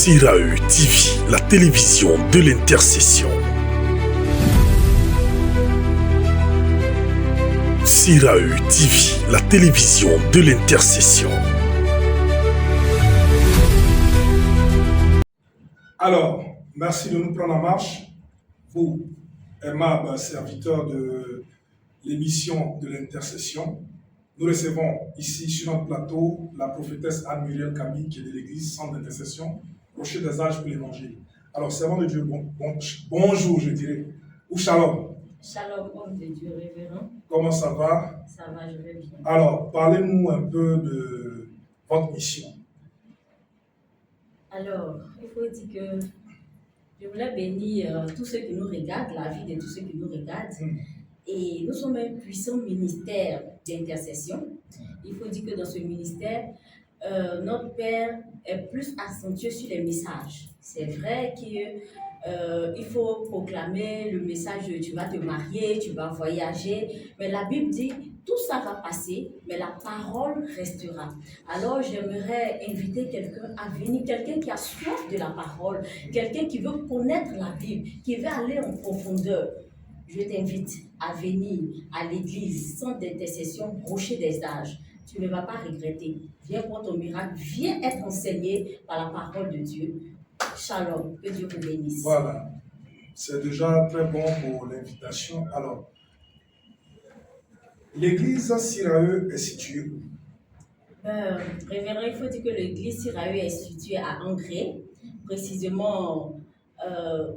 Sirae TV, la télévision de l'intercession. Sirae TV, la télévision de l'intercession. Alors, merci de nous prendre en marche, vous, aimables serviteurs de l'émission de l'intercession. Nous recevons ici sur notre plateau la prophétesse Anne-Muriel Camille, qui est de l'église Centre d'intercession, Rocher des Âges pour l'Évangile. Alors, servant de Dieu, bonjour, je dirais, ou shalom. Shalom, homme de Dieu révérend. Comment ça va? Ça va, je vais bien. Alors, parlez-nous un peu de votre mission. Alors, il faut dire que je voulais bénir tous ceux qui nous regardent, la vie de tous ceux qui nous regardent. Et nous sommes un puissant ministère d'intercession. Il faut dire que dans ce ministère, notre Père est plus accentué sur les messages. C'est vrai qu'il faut proclamer le message de tu vas te marier, tu vas voyager, mais la Bible dit tout ça va passer, mais la parole restera. Alors j'aimerais inviter quelqu'un à venir, quelqu'un qui a soif de la parole, quelqu'un qui veut connaître la Bible, qui veut aller en profondeur. Je t'invite à venir à l'église Centre d'intercession Rocher des Âges. Tu ne vas pas regretter. Viens pour ton miracle, viens être enseigné par la parole de Dieu. Shalom, que Dieu vous bénisse. Voilà, c'est déjà très bon pour l'invitation. Alors, l'église Sirae est située où? Révérend, il faut dire que l'église Sirae est située à Angré, précisément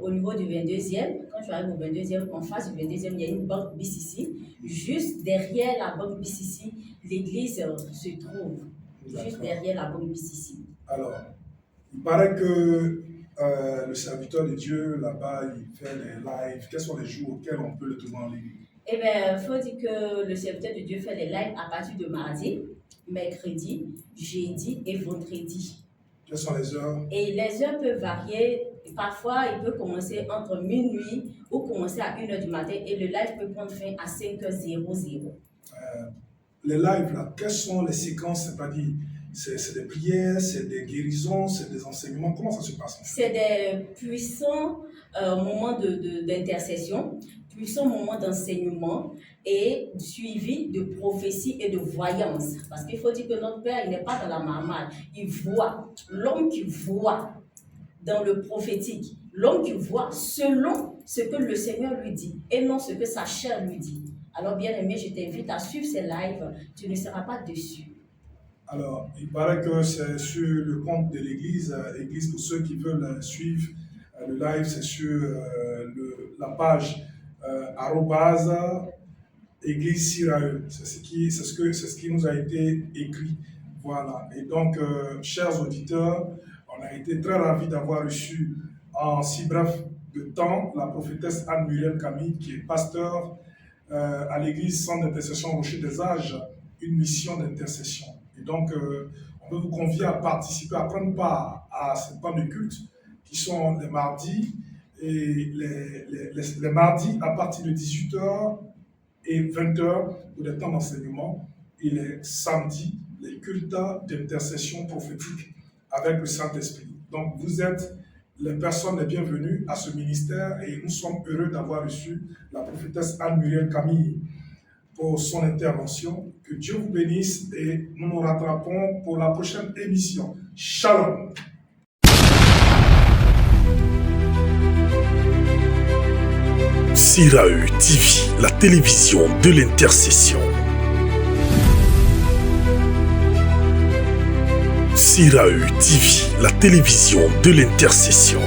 au niveau du 22e. Quand tu arrives au 22e, en face du 22e, il y a une banque BCC. Juste derrière la banque BCC, l'église se trouve. Juste derrière la banque BCC. Alors, il paraît que le serviteur de Dieu, là-bas, il fait des lives. Quels sont les jours auxquels on peut le trouver en ligne? Eh bien, il faut dire que le serviteur de Dieu fait des lives à partir de mardi, mercredi, jeudi et vendredi. Quelles sont les heures? Et les heures peuvent varier. Parfois, il peut commencer entre minuit ou commencer à 1h du matin et le live peut prendre fin à 5h00. Les lives, là, quelles sont les séquences? C'est-à-dire, c'est des prières, c'est des guérisons, c'est des enseignements. Comment ça se passe? C'est des puissants moments d'intercession, puissants moments d'enseignement et suivis de prophétie et de voyance. Parce qu'il faut dire que notre Père, il n'est pas dans la marmite. Il voit. L'homme qui voit dans le prophétique, l'homme qui voit selon ce que le Seigneur lui dit et non ce que sa chair lui dit. Alors, bien aimé, je t'invite à suivre ces lives. Tu ne seras pas déçu. Alors, il paraît que c'est sur le compte de l'église. Église, pour ceux qui veulent suivre le live, c'est sur la page @église Sirae. C'est ce qui nous a été écrit. Voilà. Et donc, chers auditeurs, on a été très ravis d'avoir reçu en si bref de temps la prophétesse Anne-Muriel Camille, qui est pasteur à l'église Centre d'intercession Rocher des Âges, une mission d'intercession. Et donc, on veut vous convier à participer, à prendre part à ces temps de culte qui sont les mardis, et les mardis à partir de 18h et 20h pour des temps d'enseignement, et les samedis, les cultes d'intercession prophétique avec le Saint-Esprit. Donc, vous êtes les personnes les bienvenues à ce ministère et nous sommes heureux d'avoir reçu la prophétesse Anne-Muriel Camille pour son intervention. Que Dieu vous bénisse et nous nous rattrapons pour la prochaine émission. Shalom. Sirae TV, la télévision de l'intercession. Sirae TV, la télévision de l'intercession.